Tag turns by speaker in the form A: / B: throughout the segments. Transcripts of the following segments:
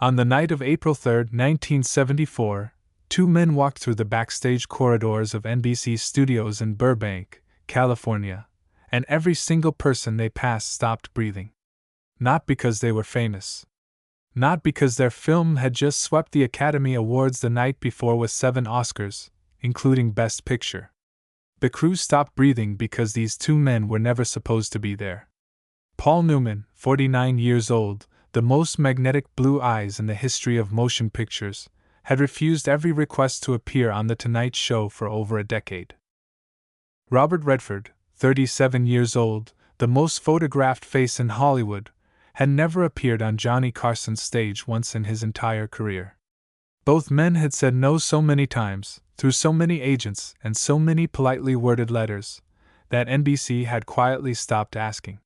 A: On the night of April 3, 1974, two men walked through the backstage corridors of NBC studios in Burbank, California, and every single person they passed stopped breathing. Not because they were famous. Not because their film had just swept the Academy Awards the night before with 7 Oscars, including Best Picture. The crew stopped breathing because these two men were never supposed to be there. Paul Newman, 49 years old, the most magnetic blue eyes in the history of motion pictures, had refused every request to appear on The Tonight Show for over a decade. Robert Redford, 37 years old, the most photographed face in Hollywood, had never appeared on Johnny Carson's stage once in his entire career. Both men had said no so many times, through so many agents and so many politely worded letters, that NBC had quietly stopped asking.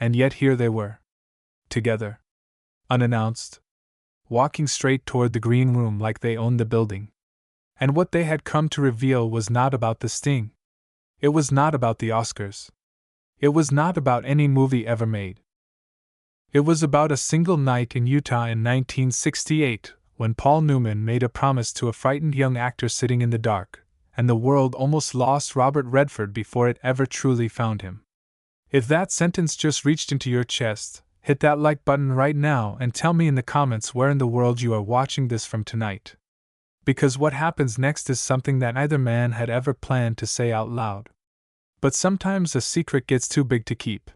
A: And yet here they were. Together. Unannounced. Walking straight toward the green room like they owned the building. And what they had come to reveal was not about the sting. It was not about the Oscars. It was not about any movie ever made. It was about a single night in Utah in 1968, when Paul Newman made a promise to a frightened young actor sitting in the dark, and the world almost lost Robert Redford before it ever truly found him. If that sentence just reached into your chest, hit that like button right now and tell me in the comments where in the world you are watching this from tonight. Because what happens next is something that neither man had ever planned to say out loud. But sometimes a secret gets too big to keep.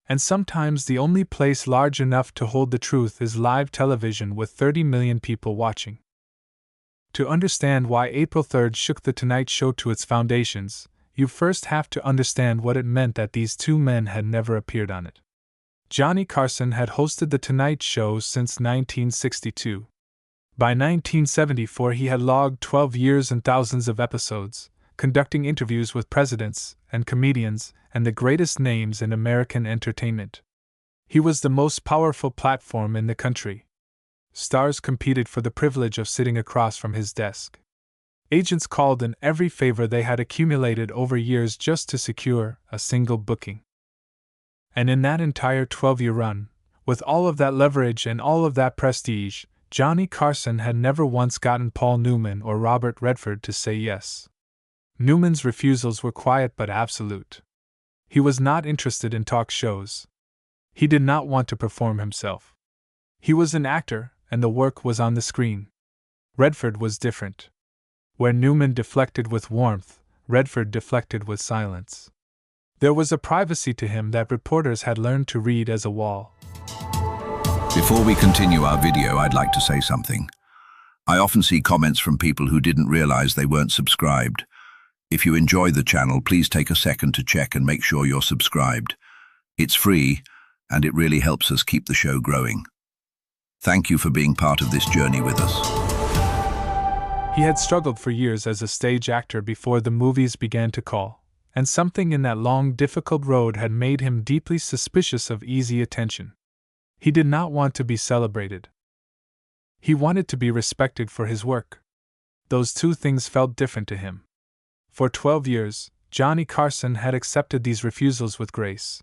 A: And sometimes the only place large enough to hold the truth is live television with 30 million people watching. To understand why April 3rd shook The Tonight Show to its foundations, you first have to understand what it meant that these two men had never appeared on it. Johnny Carson had hosted The Tonight Show since 1962. By 1974 he had logged 12 years and thousands of episodes, conducting interviews with presidents and comedians and the greatest names in American entertainment. He was the most powerful platform in the country. Stars competed for the privilege of sitting across from his desk. Agents called in every favor they had accumulated over years just to secure a single booking. And in that entire 12-year run, with all of that leverage and all of that prestige, Johnny Carson had never once gotten Paul Newman or Robert Redford to say yes. Newman's refusals were quiet but absolute. He was not interested in talk shows. He did not want to perform himself. He was an actor, and the work was on the screen. Redford was different. Where Newman deflected with warmth, Redford deflected with silence. There was a privacy to him that reporters had learned to read as a wall.
B: Before we continue our video, I'd like to say something. I often see comments from people who didn't realize they weren't subscribed. If you enjoy the channel, please take a second to check and make sure you're subscribed. It's free, and it really helps us keep the show growing. Thank you for being part of this journey with us.
A: He had struggled for years as a stage actor before the movies began to call, and something in that long, difficult road had made him deeply suspicious of easy attention. He did not want to be celebrated. He wanted to be respected for his work. Those two things felt different to him. For 12 years, Johnny Carson had accepted these refusals with grace.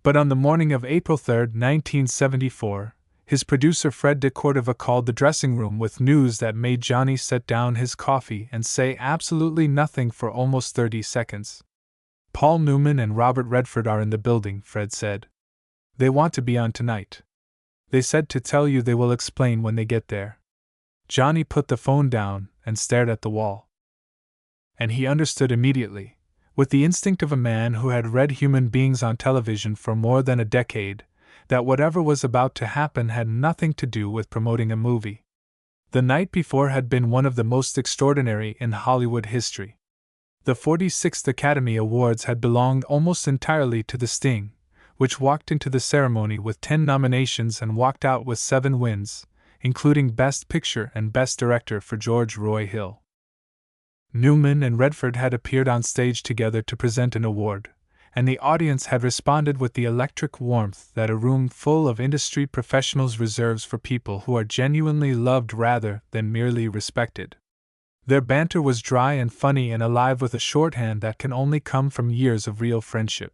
A: But on the morning of April 3, 1974, his producer Fred de Cordova called the dressing room with news that made Johnny set down his coffee and say absolutely nothing for almost 30 seconds. Paul Newman and Robert Redford are in the building, Fred said. They want to be on tonight. They said to tell you they will explain when they get there. Johnny put the phone down and stared at the wall. And he understood immediately, with the instinct of a man who had read human beings on television for more than a decade, that whatever was about to happen had nothing to do with promoting a movie. The night before had been one of the most extraordinary in Hollywood history. The 46th Academy Awards had belonged almost entirely to The Sting, which walked into the ceremony with 10 nominations and walked out with 7 wins, including Best Picture and Best Director for George Roy Hill. Newman and Redford had appeared on stage together to present an award, and the audience had responded with the electric warmth that a room full of industry professionals reserves for people who are genuinely loved rather than merely respected. Their banter was dry and funny and alive with a shorthand that can only come from years of real friendship.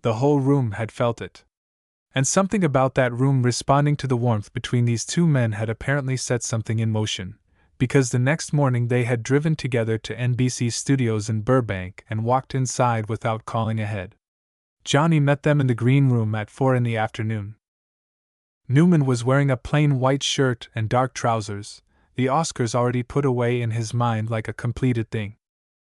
A: The whole room had felt it. And something about that room responding to the warmth between these two men had apparently set something in motion, because the next morning they had driven together to NBC studios in Burbank and walked inside without calling ahead. Johnny met them in the green room at 4 in the afternoon. Newman was wearing a plain white shirt and dark trousers, the Oscars already put away in his mind like a completed thing.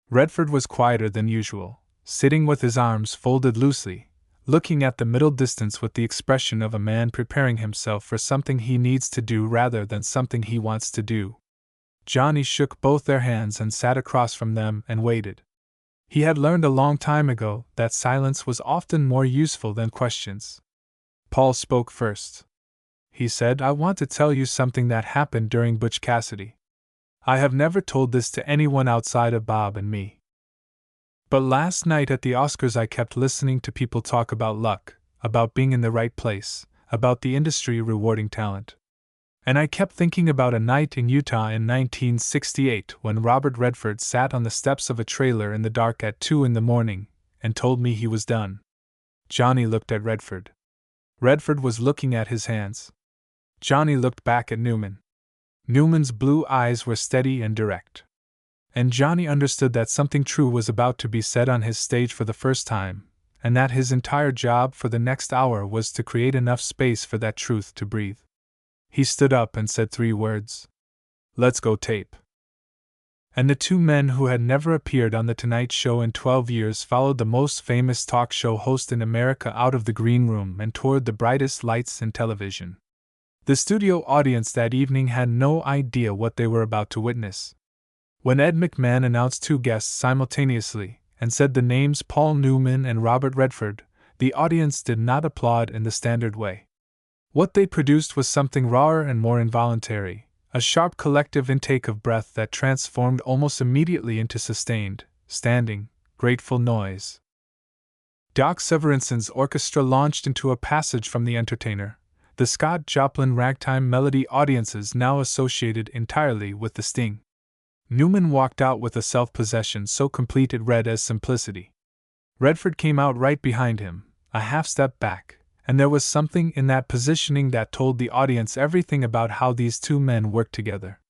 A: Redford was quieter than usual, sitting with his arms folded loosely, looking at the middle distance with the expression of a man preparing himself for something he needs to do rather than something he wants to do. Johnny shook both their hands and sat across from them and waited. He had learned a long time ago that silence was often more useful than questions. Paul spoke first. He said, "I want to tell you something that happened during Butch Cassidy. I have never told this to anyone outside of Bob and me. But last night at the Oscars I kept listening to people talk about luck, about being in the right place, about the industry rewarding talent. And I kept thinking about a night in Utah in 1968 when Robert Redford sat on the steps of a trailer in the dark at 2 in the morning and told me he was done." Johnny looked at Redford. Redford was looking at his hands. Johnny looked back at Newman. Newman's blue eyes were steady and direct. And Johnny understood that something true was about to be said on his stage for the first time, and that his entire job for the next hour was to create enough space for that truth to breathe. He stood up and said 3 words. "Let's go tape." And the two men who had never appeared on The Tonight Show in 12 years followed the most famous talk show host in America out of the green room and toward the brightest lights in television. The studio audience that evening had no idea what they were about to witness. When Ed McMahon announced 2 guests simultaneously and said the names Paul Newman and Robert Redford, the audience did not applaud in the standard way. What they produced was something rawer and more involuntary, a sharp collective intake of breath that transformed almost immediately into sustained, standing, grateful noise. Doc Severinson's orchestra launched into a passage from The Entertainer, the Scott Joplin ragtime melody audiences now associated entirely with the Sting. Newman walked out with a self-possession so complete it read as simplicity. Redford came out right behind him, a half-step back, and there was something in that positioning that told the audience everything about how these two men worked together.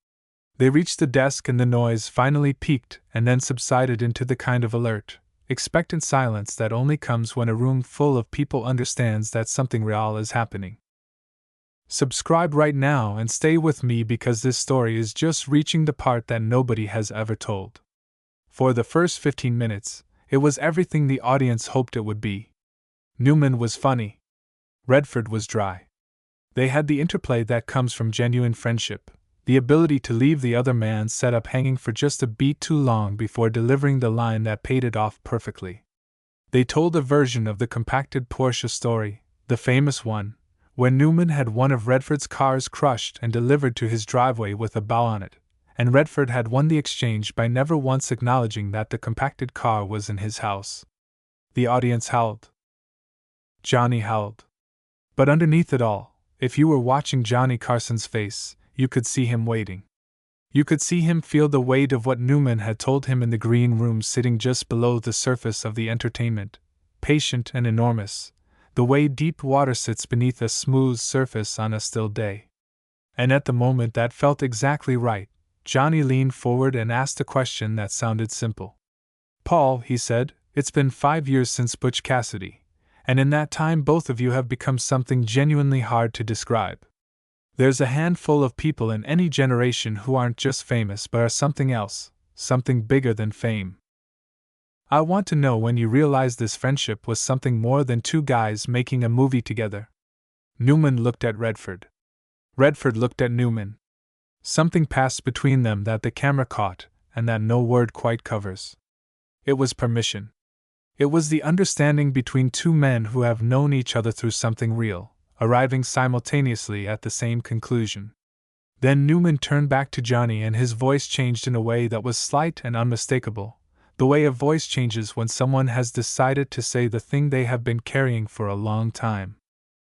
A: They reached the desk and the noise finally peaked and then subsided into the kind of alert, expectant silence that only comes when a room full of people understands that something real is happening. Subscribe right now and stay with me because this story is just reaching the part that nobody has ever told. For the first 15 minutes, it was everything the audience hoped it would be. Newman was funny. Redford was dry. They had the interplay that comes from genuine friendship, the ability to leave the other man's setup hanging for just a beat too long before delivering the line that paid it off perfectly. They told a version of the compacted Porsche story, the famous one, when Newman had one of Redford's cars crushed and delivered to his driveway with a bow on it, and Redford had won the exchange by never once acknowledging that the compacted car was in his house. The audience howled. Johnny howled. But underneath it all, if you were watching Johnny Carson's face, you could see him waiting. You could see him feel the weight of what Newman had told him in the green room sitting just below the surface of the entertainment, patient and enormous, the way deep water sits beneath a smooth surface on a still day. And at the moment that felt exactly right, Johnny leaned forward and asked a question that sounded simple. "Paul," he said, "it's been 5 years since Butch Cassidy, and in that time both of you have become something genuinely hard to describe. There's a handful of people in any generation who aren't just famous but are something else, something bigger than fame. I want to know when you realized this friendship was something more than 2 guys making a movie together." Newman looked at Redford. Redford looked at Newman. Something passed between them that the camera caught, and that no word quite covers. It was permission. It was the understanding between 2 men who have known each other through something real, arriving simultaneously at the same conclusion. Then Newman turned back to Johnny and his voice changed in a way that was slight and unmistakable, the way a voice changes when someone has decided to say the thing they have been carrying for a long time.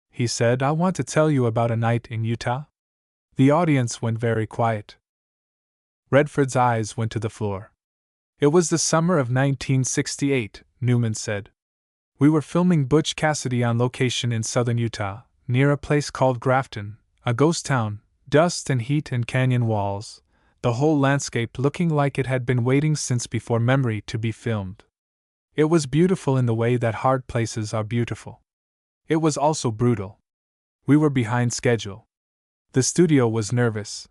A: He said, "I want to tell you about a night in Utah." The audience went very quiet. Redford's eyes went to the floor. "It was the summer of 1968, Newman said. We were filming Butch Cassidy on location in southern Utah, near a place called Grafton, a ghost town, dust and heat and canyon walls, the whole landscape looking like it had been waiting since before memory to be filmed. It was beautiful in the way that hard places are beautiful. It was also brutal. We were behind schedule. The studio was nervous.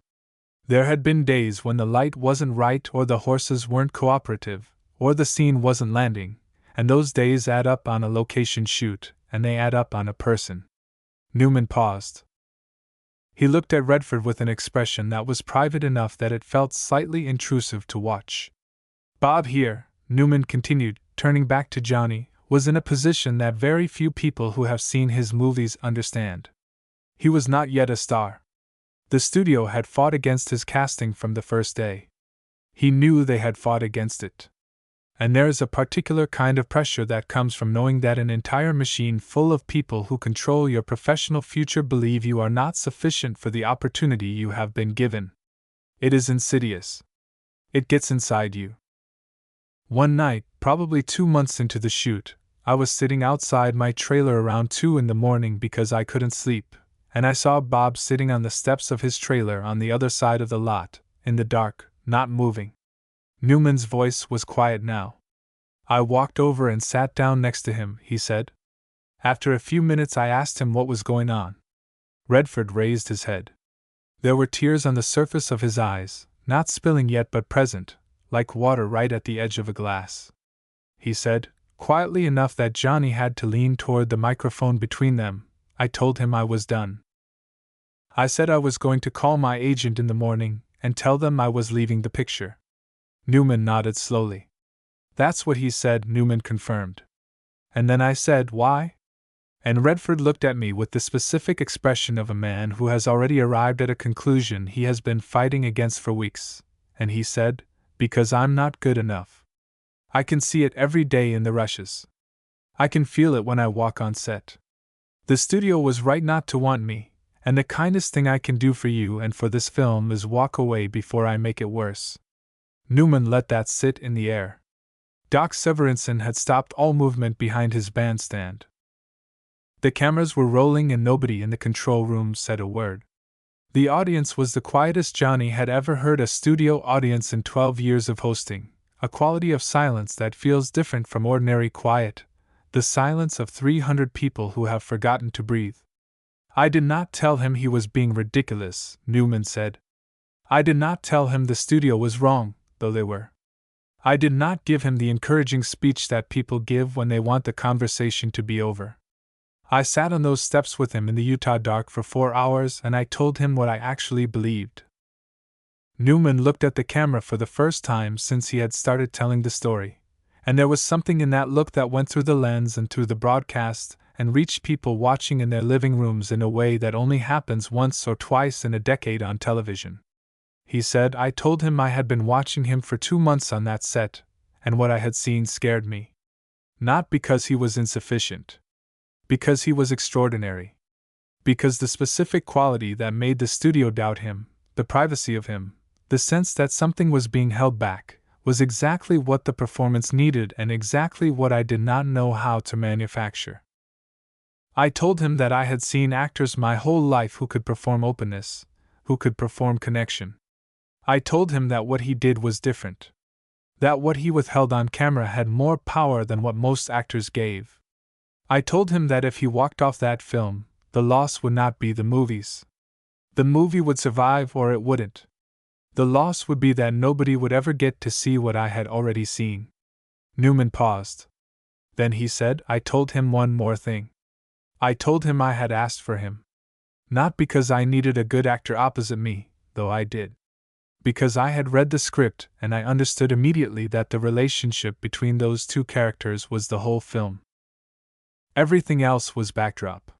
A: There had been days when the light wasn't right, or the horses weren't cooperative, or the scene wasn't landing, and those days add up on a location shoot, and they add up on a person. Newman paused. He looked at Redford with an expression that was private enough that it felt slightly intrusive to watch. Bob here, Newman continued, turning back to Johnny, was in a position that very few people who have seen his movies understand. He was not yet a star. The studio had fought against his casting from the first day. He knew they had fought against it. And there is a particular kind of pressure that comes from knowing that an entire machine full of people who control your professional future believe you are not sufficient for the opportunity you have been given. It is insidious. It gets inside you. One night, probably 2 months into the shoot, I was sitting outside my trailer around 2 in the morning because I couldn't sleep, and I saw Bob sitting on the steps of his trailer on the other side of the lot, in the dark, not moving. Newman's voice was quiet now. I walked over and sat down next to him, he said. After a few minutes I asked him what was going on. Redford raised his head. There were tears on the surface of his eyes, not spilling yet but present, like water right at the edge of a glass. He said, quietly enough that Johnny had to lean toward the microphone between them. I told him I was done. I said I was going to call my agent in the morning and tell them I was leaving the picture. Newman nodded slowly. That's what he said, Newman confirmed. And then I said, why? And Redford looked at me with the specific expression of a man who has already arrived at a conclusion he has been fighting against for weeks, and he said, because I'm not good enough. I can see it every day in the rushes. I can feel it when I walk on set. The studio was right not to want me, and the kindest thing I can do for you and for this film is walk away before I make it worse. Newman let that sit in the air. Doc Severinsen had stopped all movement behind his bandstand. The cameras were rolling and nobody in the control room said a word. The audience was the quietest Johnny had ever heard a studio audience in 12 years of hosting, a quality of silence that feels different from ordinary quiet, the silence of 300 people who have forgotten to breathe. I did not tell him he was being ridiculous, Newman said. I did not tell him the studio was wrong, though they were. I did not give him the encouraging speech that people give when they want the conversation to be over. I sat on those steps with him in the Utah dark for 4 hours and I told him what I actually believed. Newman looked at the camera for the first time since he had started telling the story, and there was something in that look that went through the lens and through the broadcast and reached people watching in their living rooms in a way that only happens once or twice in a decade on television. He said, I told him I had been watching him for 2 months on that set, and what I had seen scared me. Not because he was insufficient. Because he was extraordinary. Because the specific quality that made the studio doubt him, the privacy of him, the sense that something was being held back, was exactly what the performance needed and exactly what I did not know how to manufacture. I told him that I had seen actors my whole life who could perform openness, who could perform connection. I told him that what he did was different. That what he withheld on camera had more power than what most actors gave. I told him that if he walked off that film, the loss would not be the movies. The movie would survive or it wouldn't. The loss would be that nobody would ever get to see what I had already seen. Newman paused. Then he said, I told him one more thing. I told him I had asked for him. Not because I needed a good actor opposite me, though I did. Because I had read the script and I understood immediately that the relationship between those two characters was the whole film. Everything else was backdrop.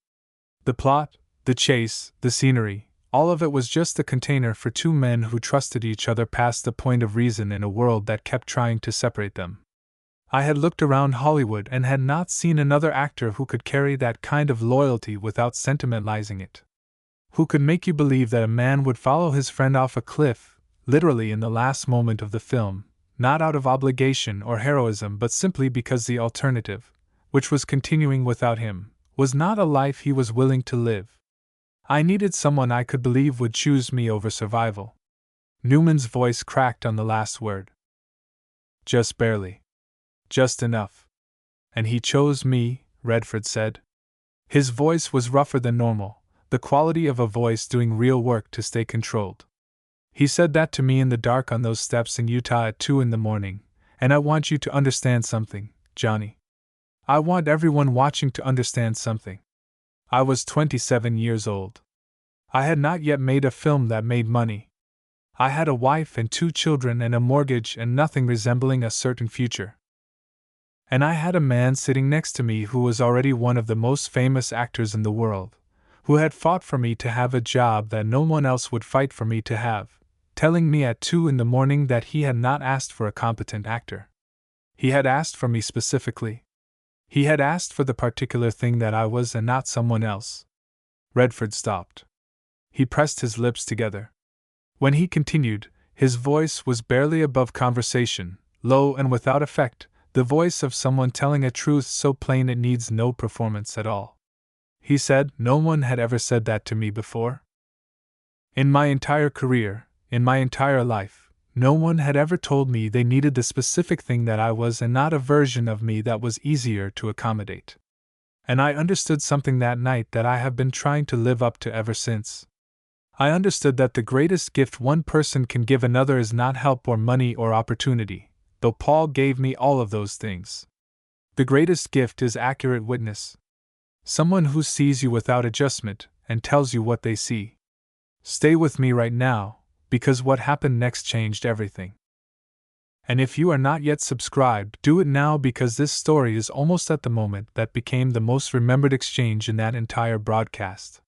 A: The plot, the chase, the scenery, all of it was just a container for two men who trusted each other past the point of reason in a world that kept trying to separate them. I had looked around Hollywood and had not seen another actor who could carry that kind of loyalty without sentimentalizing it. Who could make you believe that a man would follow his friend off a cliff, literally in the last moment of the film, not out of obligation or heroism but simply because the alternative, which was continuing without him, was not a life he was willing to live. I needed someone I could believe would choose me over survival. Newman's voice cracked on the last word. Just barely. Just enough. And he chose me, Redford said. His voice was rougher than normal, the quality of a voice doing real work to stay controlled. He said that to me in the dark on those steps in Utah at 2 a.m, and I want you to understand something, Johnny. I want everyone watching to understand something. I was 27 years old. I had not yet made a film that made money. I had a wife and 2 children and a mortgage and nothing resembling a certain future. And I had a man sitting next to me who was already one of the most famous actors in the world, who had fought for me to have a job that no one else would fight for me to have, telling me at 2 a.m. that he had not asked for a competent actor. He had asked for me specifically. He had asked for the particular thing that I was and not someone else. Redford stopped. He pressed his lips together. When he continued, his voice was barely above conversation, low and without effect, the voice of someone telling a truth so plain it needs no performance at all. He said, "No one had ever said that to me before. In my entire career, in my entire life, no one had ever told me they needed the specific thing that I was and not a version of me that was easier to accommodate. And I understood something that night that I have been trying to live up to ever since. I understood that the greatest gift one person can give another is not help or money or opportunity, though Paul gave me all of those things. The greatest gift is accurate witness. Someone who sees you without adjustment and tells you what they see. Stay with me right now, because what happened next changed everything. And if you are not yet subscribed, do it now because this story is almost at the moment that became the most remembered exchange in that entire broadcast."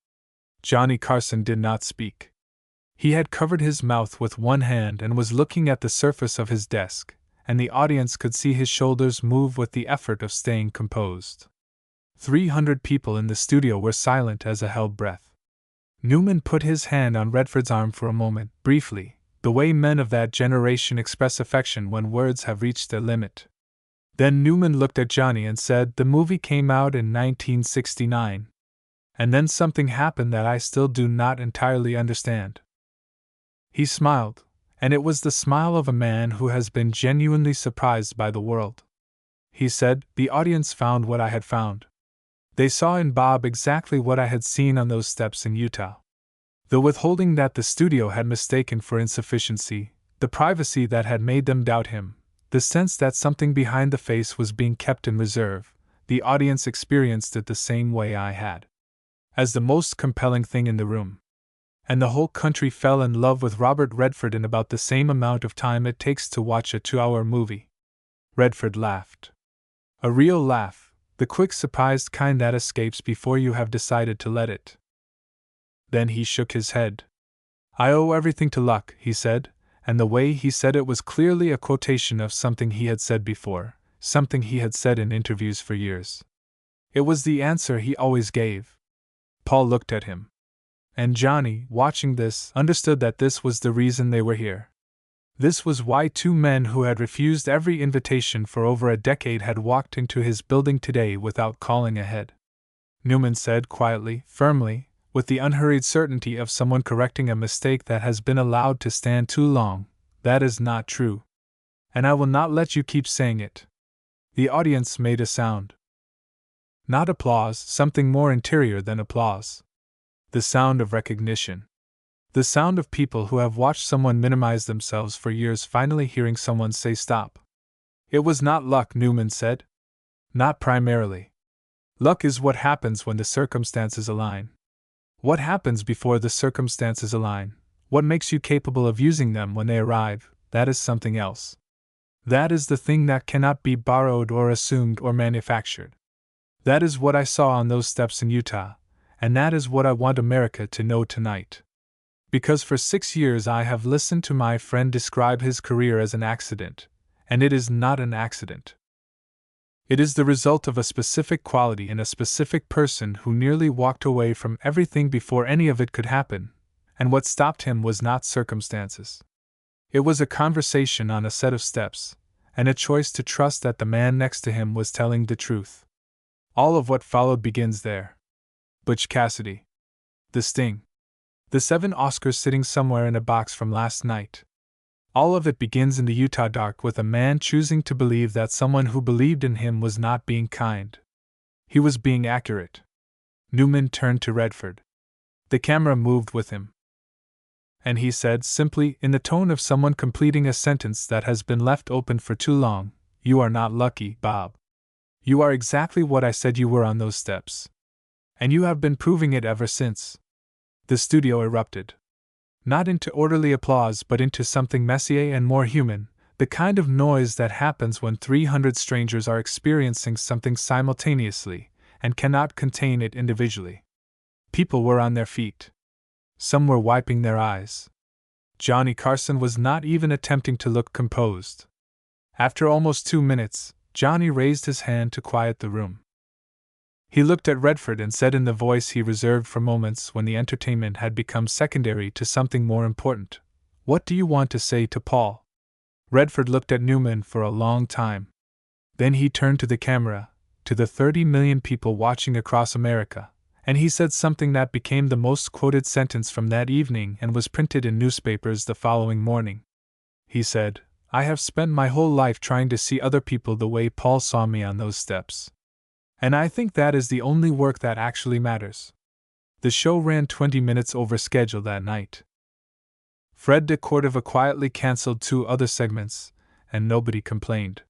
A: Johnny Carson did not speak. He had covered his mouth with one hand and was looking at the surface of his desk, and the audience could see his shoulders move with the effort of staying composed. 300 people in the studio were silent as a held breath. Newman put his hand on Redford's arm for a moment, briefly, the way men of that generation express affection when words have reached their limit. Then Newman looked at Johnny and said, "The movie came out in 1969. And then something happened that I still do not entirely understand." He smiled, and it was the smile of a man who has been genuinely surprised by the world. He said, "The audience found what I had found. They saw in Bob exactly what I had seen on those steps in Utah. The withholding that the studio had mistaken for insufficiency, the privacy that had made them doubt him, the sense that something behind the face was being kept in reserve, the audience experienced it the same way I had. As the most compelling thing in the room. And the whole country fell in love with Robert Redford in about the same amount of time it takes to watch a 2-hour movie." Redford laughed. A real laugh, the quick surprised kind that escapes before you have decided to let it. Then he shook his head. "I owe everything to luck," he said, and the way he said it was clearly a quotation of something he had said before, something he had said in interviews for years. It was the answer he always gave. Paul looked at him. And Johnny, watching this, understood that this was the reason they were here. This was why 2 men who had refused every invitation for over a decade had walked into his building today without calling ahead. Newman said quietly, firmly, with the unhurried certainty of someone correcting a mistake that has been allowed to stand too long, "That is not true. And I will not let you keep saying it." The audience made a sound. Not applause, something more interior than applause. The sound of recognition. The sound of people who have watched someone minimize themselves for years finally hearing someone say stop. "It was not luck," Newman said. "Not primarily. Luck is what happens when the circumstances align. What happens before the circumstances align, what makes you capable of using them when they arrive, that is something else. That is the thing that cannot be borrowed or assumed or manufactured. That is what I saw on those steps in Utah, and that is what I want America to know tonight. Because for 6 years I have listened to my friend describe his career as an accident, and it is not an accident. It is the result of a specific quality in a specific person who nearly walked away from everything before any of it could happen, and what stopped him was not circumstances. It was a conversation on a set of steps, and a choice to trust that the man next to him was telling the truth. All of what followed begins there. Butch Cassidy. The Sting. The 7 Oscars sitting somewhere in a box from last night. All of it begins in the Utah dark with a man choosing to believe that someone who believed in him was not being kind. He was being accurate. Newman turned to Redford. The camera moved with him. And he said simply, in the tone of someone completing a sentence that has been left open for too long, "You are not lucky, Bob. You are exactly what I said you were on those steps. And you have been proving it ever since." The studio erupted. Not into orderly applause but into something messier and more human, the kind of noise that happens when 300 strangers are experiencing something simultaneously and cannot contain it individually. People were on their feet. Some were wiping their eyes. Johnny Carson was not even attempting to look composed. After almost 2 minutes, Johnny raised his hand to quiet the room. He looked at Redford and said in the voice he reserved for moments when the entertainment had become secondary to something more important, "What do you want to say to Paul?" Redford looked at Newman for a long time. Then he turned to the camera, to the 30 million people watching across America, and he said something that became the most quoted sentence from that evening and was printed in newspapers the following morning. He said, "I have spent my whole life trying to see other people the way Paul saw me on those steps. And I think that is the only work that actually matters." The show ran 20 minutes over schedule that night. Fred de Cordova quietly cancelled 2 other segments, and nobody complained.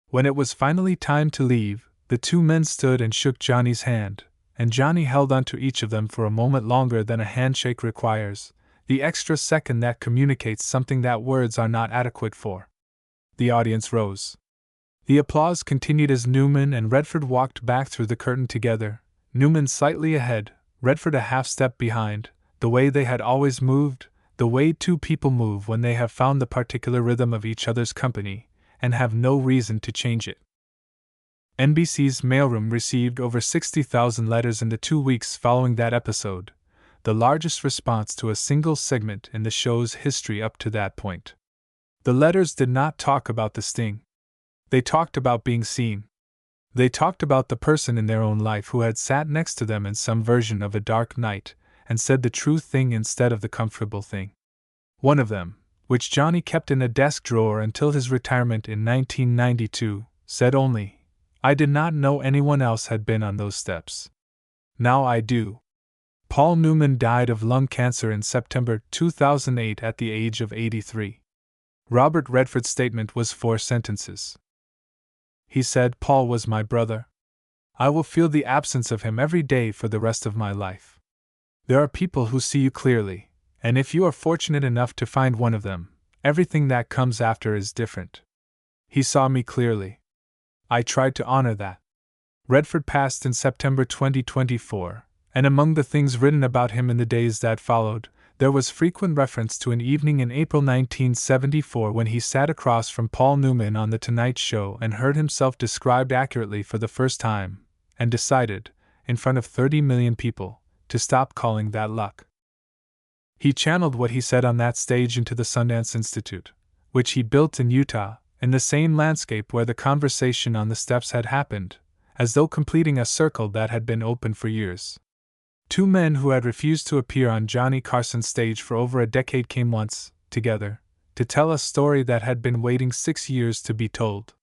A: When it was finally time to leave, the 2 men stood and shook Johnny's hand, and Johnny held onto each of them for a moment longer than a handshake requires, the extra second that communicates something that words are not adequate for. The audience rose. The applause continued as Newman and Redford walked back through the curtain together, Newman slightly ahead, Redford a half step behind, the way they had always moved, the way 2 people move when they have found the particular rhythm of each other's company, and have no reason to change it. NBC's mailroom received over 60,000 letters in the 2 weeks following that episode, the largest response to a single segment in the show's history up to that point. The letters did not talk about the Sting. They talked about being seen. They talked about the person in their own life who had sat next to them in some version of a dark night and said the true thing instead of the comfortable thing. One of them, which Johnny kept in a desk drawer until his retirement in 1992, said only, "I did not know anyone else had been on those steps. Now I do." Paul Newman died of lung cancer in September 2008 at the age of 83. Robert Redford's statement was 4 sentences. He said, "Paul was my brother. I will feel the absence of him every day for the rest of my life." There are people who see you clearly, and if you are fortunate enough to find one of them, everything that comes after is different. He saw me clearly. I tried to honor that. Redford passed in September 2024, and among the things written about him in the days that followed, there was frequent reference to an evening in April 1974 when he sat across from Paul Newman on The Tonight Show and heard himself described accurately for the first time, and decided, in front of 30 million people, to stop calling that luck. He channeled what he said on that stage into the Sundance Institute, which he built in Utah, in the same landscape where the conversation on the steps had happened, as though completing a circle that had been open for years. 2 men who had refused to appear on Johnny Carson's stage for over a decade came once, together, to tell a story that had been waiting 6 years to be told.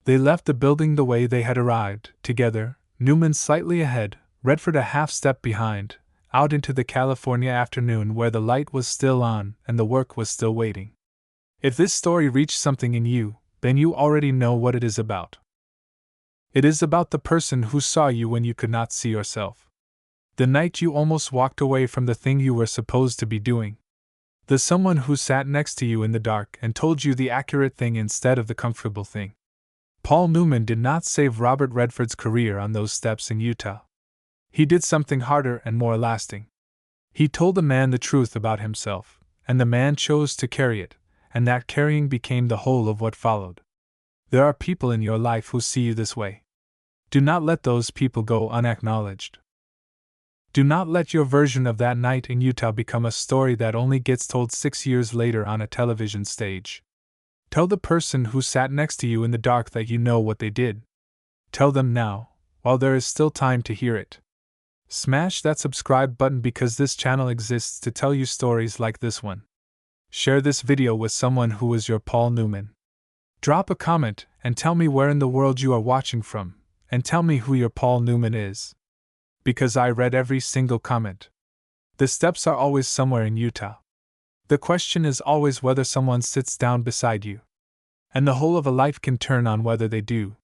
A: They left the building the way they had arrived, together, Newman slightly ahead, Redford a half step behind, out into the California afternoon where the light was still on and the work was still waiting. If this story reached something in you, then you already know what it is about. It is about the person who saw you when you could not see yourself. The night you almost walked away from the thing you were supposed to be doing. The someone who sat next to you in the dark and told you the accurate thing instead of the comfortable thing. Paul Newman did not save Robert Redford's career on those steps in Utah. He did something harder and more lasting. He told the man the truth about himself, and the man chose to carry it, and that carrying became the whole of what followed. There are people in your life who see you this way. Do not let those people go unacknowledged. Do not let your version of that night in Utah become a story that only gets told 6 years later on a television stage. Tell the person who sat next to you in the dark that you know what they did. Tell them now, while there is still time to hear it. Smash that subscribe button because this channel exists to tell you stories like this one. Share this video with someone who is your Paul Newman. Drop a comment and tell me where in the world you are watching from, and tell me who your Paul Newman is. Because I read every single comment. The steps are always somewhere in Utah. The question is always whether someone sits down beside you. And the whole of a life can turn on whether they do.